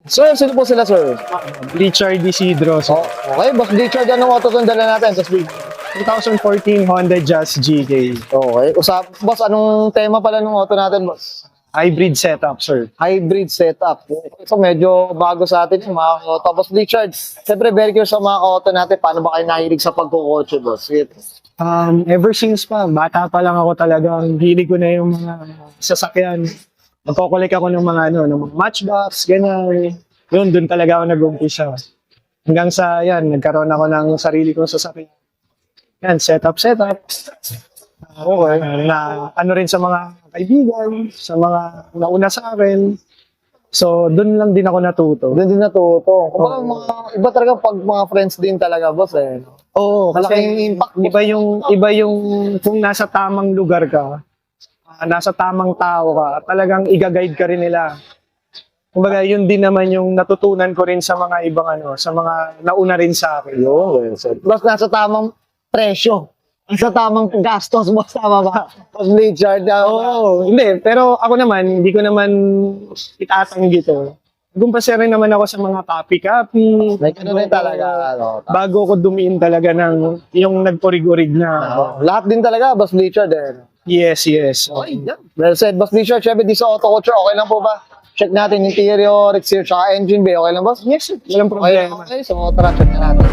Sir, sino po sila, sir? Richard Isidro. So, Okay, Boss Richard, anong auto itong dala natin? Tapos, 2014 Honda Jazz GK. okay. Boss, anong tema pala ng auto natin, boss? Hybrid setup, sir. Hybrid setup. So, medyo bago sa atin yung mga auto. Boss Richard, siyempre, very curious sa mga auto natin. Paano ba kayo nahilig sa pagkukotse, boss? Ever since pa, bata pa lang ako talagang hilig ko na yung mga sasakyan. Nagko-collect ako ng mga ng mga matchbox, ganyan. Yun, dun talaga ako nag-umpisa. Hanggang sa, yan, nagkaroon ako ng sarili kong sasakyan. Yan, setup. Okay. Na ano rin sa mga kaibigan, sa mga nauna sa akin. So, dun lang din ako natuto. Doon din natuto. Kumbaga, iba talaga pag mga friends din talaga, boss, eh. Oo, Malaking kasi impact. iba yung kung nasa tamang lugar ka, nasa tamang tao ka, talagang i-guide ka rin nila. Kumbaga, yun din naman yung natutunan ko rin sa mga ibang sa mga nauna rin sa akin. Yun, boss, nasa tamang presyo. Nasa tamang gastos, boss, tama ba? Boss Richard, Oo, hindi. Pero ako naman, hindi ko naman itatanggi to. Gumpasa rin naman ako sa mga copy-copy. like, ano rin talaga, Bago ko dumiin talaga ng yung nagpurig-urig na. lahat din talaga, Boss Richard, eh. Yes. Okay, yeah. Well said, Boss Richard. Siyempre, di sa auto culture, okay lang po ba? Check natin interior, exterior, tsaka engine bay. Okay lang, boss? Yes, walang problema. Okay. So, tara, check na natin.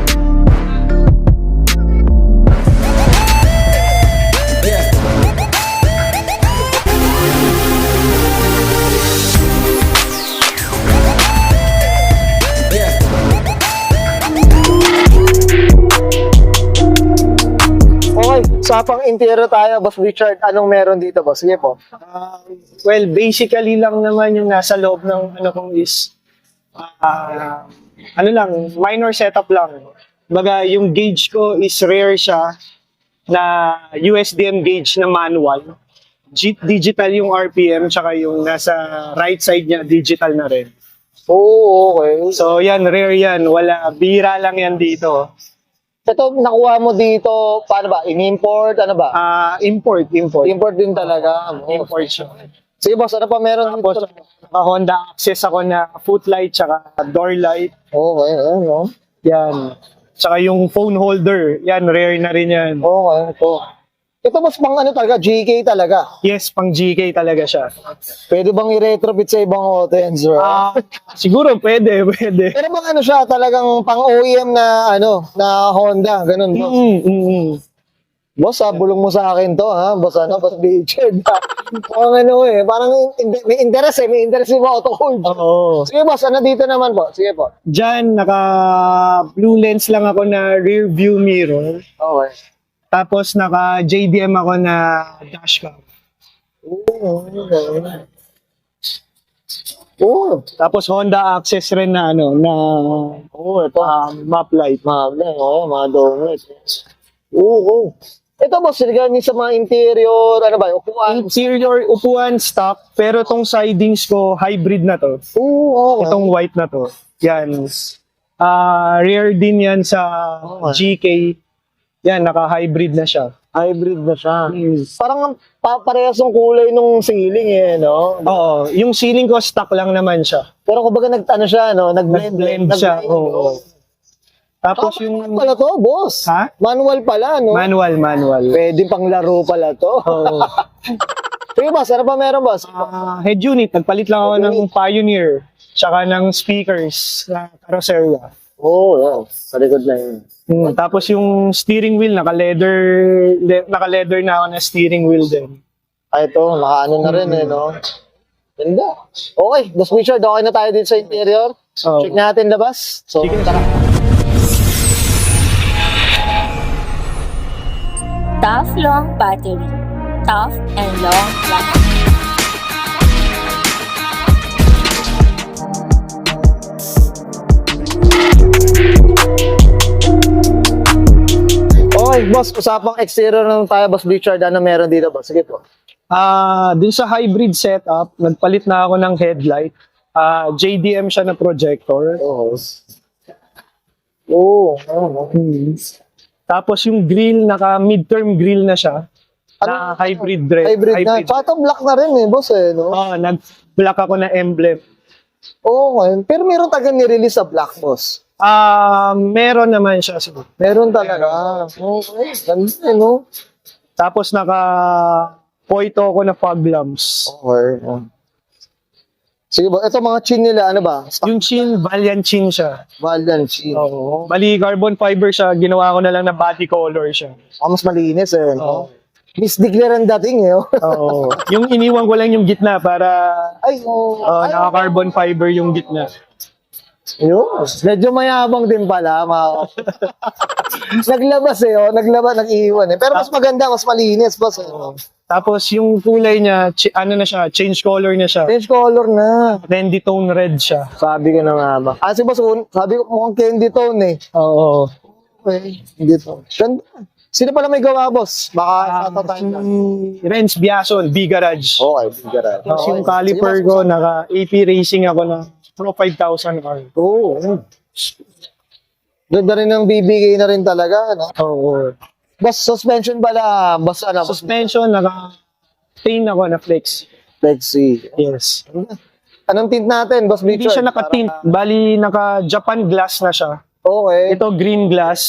Okay, usapang interior tayo, Boss Richard. Anong meron dito, boss? Sige po. Well, basically lang naman yung nasa loob ng kong is minor setup lang. Baga, yung gauge ko is rare siya na USDM gauge na manual. Digital yung RPM, tsaka yung nasa right side niya, digital na rin. Oo, okay. So, yan, rare yan. Wala, bira lang yan dito. Ito, nakuha mo dito, paano ba? In-import? Ano ba? Import. Import din talaga. Import siya. Sige, boss, ano pa meron Tapos, dito? Honda Access ako na footlight, tsaka door light. Okay, ano? Yan. Tsaka yung phone holder. Yan, rare na rin yan. Okay, ito. Ito, boss, pang ano talaga? GK talaga. Yes, pang GK talaga siya. Pwede bang i-retrofit sa ibang auto yan, sir? Siguro pwede. Pero bang ano siya, talagang pang OEM na, na Honda, ganun, boss. Boss, bulong mo sa akin to, ha? Boss, Boss Richard. Parang may interest yung auto hold. Oo. Sige, boss, ano dito naman po? Sige po. Diyan, naka blue lens lang ako na rear view mirror. Okay. Tapos naka JDM ako na dashcam. Tapos Honda Access rin na Ito. map light. Mga donut. Ito, boss, regarding sa mga interior, ano ba, upuan? Interior upuan stock, pero tong sidings ko hybrid na to. Okay. Itong white na to. Yan. Rear din yan sa GK. Yan, naka-hybrid na siya. Hybrid na siya. Parang parehas ng kulay nung ceiling, no? Oo, yung ceiling ko stock lang naman siya. Pero kumbaga nag-blend. Nag-blend siya. Oo. Tapos yung Manual pala to, boss. Ha? Manual pala, no? manual. Pwede pang laro pala to. Oo. Sige, boss, ano pa meron, boss? Head unit, nagpalit lang ako ng Pioneer, tsaka ng speakers na Carrosseria. Yan. Sa likod na yun. Tapos yung steering wheel, naka-leather na ako na steering wheel din. Ito, naka-ano na rin, no? Ganda. Okay, Boss Richard, okay na tayo dito sa interior. Oo. Check natin labas. So, Sige. tara. Tough long battery. Tough and long lasting. Okay, boss, usapang exterior ng tayo, Boss Richard. Ano meron dito, boss? Sige po. Dun sa hybrid setup, nagpalit na ako ng headlight. JDM siya na projector. Tapos yung grill, naka-midterm grill na siya. Na hybrid. Hybrid na. Tsaka ito, black na rin, boss, no? Nag-black ako na emblem. Oo, ngayon. Pero meron taga nirelease sa Black Boss. Meron naman siya siguro. Meron talaga. Okay. Ganda, no? Tapos naka-poito ako na fog lamps. Okay. Sige ba, ito mga chin nila, ano ba? Yung chin, Valiant chin siya. Valiant chin. Oo. Bali, carbon fiber siya. Ginawa ko na lang na body color siya. Mas malinis eh, no? Oo. Miss Digler ang dating eh. Oh. Oo. Yung iniwan ko lang yung gitna para Ay, oh. naka-carbon fiber yung gitna. Yun. Medyo mayabang din pala. Naglabas eh, oh. Naglabas, nag-iwan eh. Pero mas maganda, mas malinis, boss. Eh. Tapos yung kulay niya, ano na siya, change color na siya. Change color na. Candy tone red siya. Sabi ko na nga ba. Si boss, sabi ko mukhang candy tone eh. Oo. Okay, candy tone. Ganda. Sino pala may gawa, boss? Baka sa tayo na. Renz Biason, B-Garage. Okay, bigara. Tapos yung caliper ko, naka-AP Racing ako na Pro 5000R. Oo. Ganda rin ng BBK na rin talaga, no? Oo. Boss, suspension pala. Boss, ano? Suspension, naka-paint ako na flex. Flexi. Yes. Anong tint natin, boss? Hindi Richard? siya naka-tint. Bali, naka-Japan glass na siya. Okay. Ito, green glass.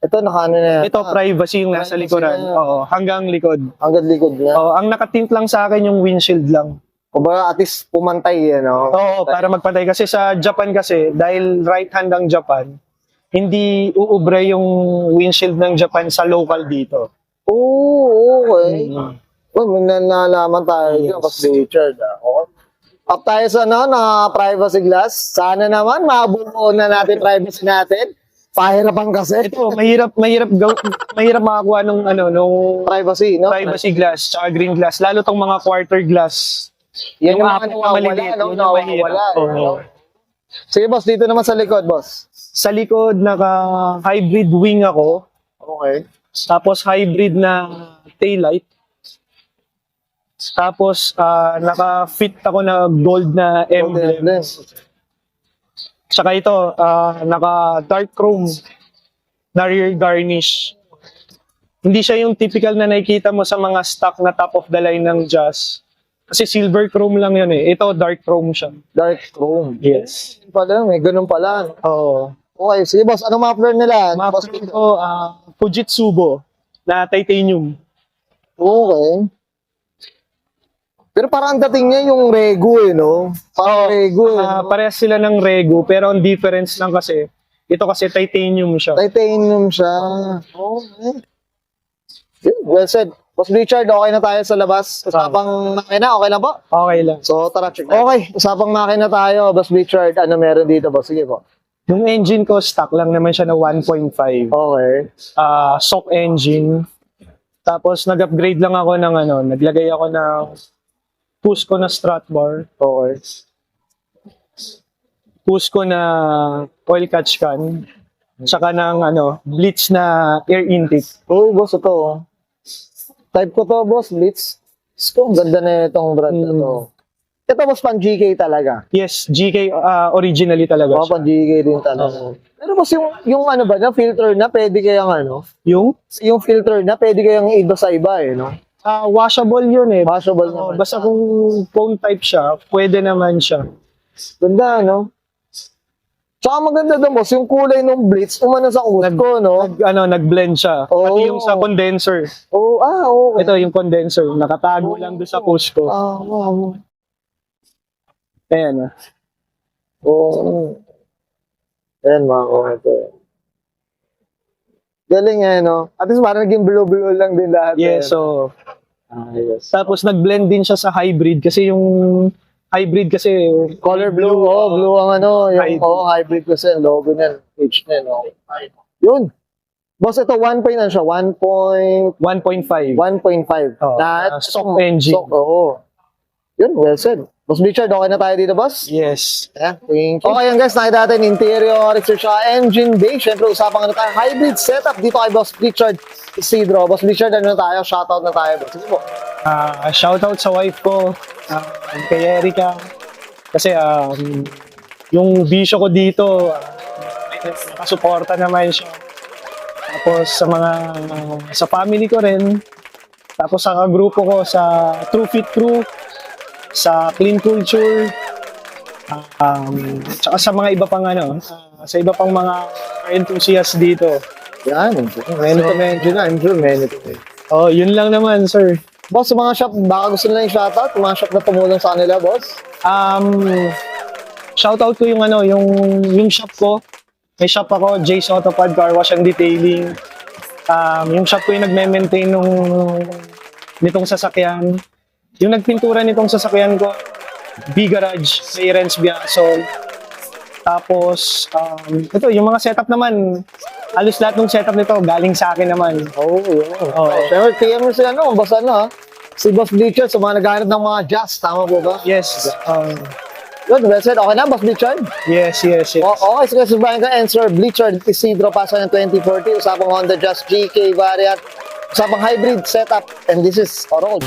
Ito, naka ano na. Ito, privacy yung nasa Privacy likuran. na. Oo, hanggang likod. Hanggang likod na. Oo, ang naka-tint lang sa akin yung windshield lang. Kumbaga, at least pumantay, no? Oo, para magpantay. Kasi sa Japan kasi, dahil right-hand ang Japan, hindi uubre yung windshield ng Japan sa local dito. Oo, okay. Well, may nalalaman tayo Yes. dyan, boss Richard. Okay. Up tayo sa privacy glass. Sana naman, mabuo na natin privacy natin. Pahirapan kasi. Ito, mahirap makakuha nung Privacy, no? privacy glass tsaka green glass, lalo tong mga quarter glass. Yan yung mga apat na nawawala, maliliit, no? yun yung mahirap. Nawawala, Oo. no? Sige, boss, dito naman sa likod, boss. Sa likod, naka-hybrid wing ako, Okay. tapos hybrid na taillight. Tapos, naka-fit ako na gold na emblem. Tsaka ito, naka-dark chrome na rear garnish. Hindi siya yung typical na nakikita mo sa mga stock na top of the line ng Jazz. Kasi silver chrome lang yun eh. Ito, dark chrome siya. Dark chrome. Yes. Pala, may ganun pala. Oo. Okay, sige, boss. Anong muffler nila? Boss, Muffler ko, Fujitsubo na titanium. okay. Pero parang ang dating niya yung Rego eh, no? Parang Rego eh. no? Parehas sila ng Rego, pero ang difference lang kasi, ito kasi titanium siya. Titanium siya. Okay. Yeah, well said. Boss Richard, okay na tayo sa labas. Usapang makina, okay na ba? Okay lang. So, tara, check. Okay, usapang makina tayo. Boss Richard, ano meron dito, boss? Sige po. Yung engine ko, stock lang naman siya na 1.5. Okay. Stock engine. Tapos, nag-upgrade lang ako ng naglagay ako ng Cusco na strut bar. Okay. Cusco na oil catch can. Tsaka ng Blitz na air intake. Uy, boss, ito. Oh. Type ko to, boss, Blitz. Ang ganda na itong brand na to. Ito, boss, pang GK talaga. Yes, GK originally talaga Oo, siya. pang GK din talaga. Pero boss, yung ano ba, na filter na, pwede kayang yung filter na, pwede kayang iba sa iba eh, no? Washable yun eh. Washable naman. Basta kung phone type siya, pwede naman siya. Ganda, no? Tsaka maganda doon, boss, yung kulay ng Blitz, umano sa Cusco, no? Nag-blend siya. Oo. Pati yung sa condenser. Oh, okay. Ito yung condenser. Nakatago lang doon sa Cusco. Wow. Ayan. Oo. Ayan, mga ito. Galing eh, no? At least parang naging blue-blue lang din lahat. Yes, eh. so Yes. tapos nag-blend din siya sa hybrid kasi yung hybrid kasi Color blue, blue ang yung hybrid kasi, ang logo niyan, H na, no? Yun. Boss, ito 1 point siya, 1.5. 1.5. Oo. Stock engine. Oo. Yun, well said. Boss Richard, okay na tayo dito, boss? Yes. Yeah, thank you. Okay yan guys, nakita natin interior, exterior, engine bay. Siyempre, usapang tayo, hybrid setup dito kay Boss Richard Isidro. Boss Richard, ano na tayo? Shoutout na tayo, boss. Sige po. Shoutout sa wife ko, kay Erica. Kasi yung bisyo ko dito, nakasuporta naman siya. Tapos sa family ko rin. Tapos sa grupo ko, sa True Fit Crew, sa Clean Culture, Tsaka sa mga iba pang sa iba pang mga enthusiasts dito. Yan. Many to mention na. I'm sure many to mention. Oh, yun lang naman, sir. Boss, sa mga shop, baka gusto nila yung shoutout? Yung mga shop na tumulong sa kanila, boss? Shoutout ko yung shop ko. May shop ako, Jay's Autopad Car Wash and Detailing. Yung shop ko yung nagme-maintain nitong sasakyan. Yung nagpintura nitong sasakyan ko, B-Garage, kay Renz Biasol. Tapos, ito, yung mga setup naman, halos lahat ng setup nito, galing sa akin naman. Yun. Oh. Siyempre, PM mo sila, boss, ha? Si Boss Bleacher, sa mga naghahanap ng mga jazz, tama po ba? Yes. Good, well said. Okay na, Boss Bleacher? Yes. Okay, sige, subahin ka, and Sir Bleacher, Isidro, pasa ng 2040, usapang Honda Jazz GK variant, usapang hybrid setup, and this is Orold.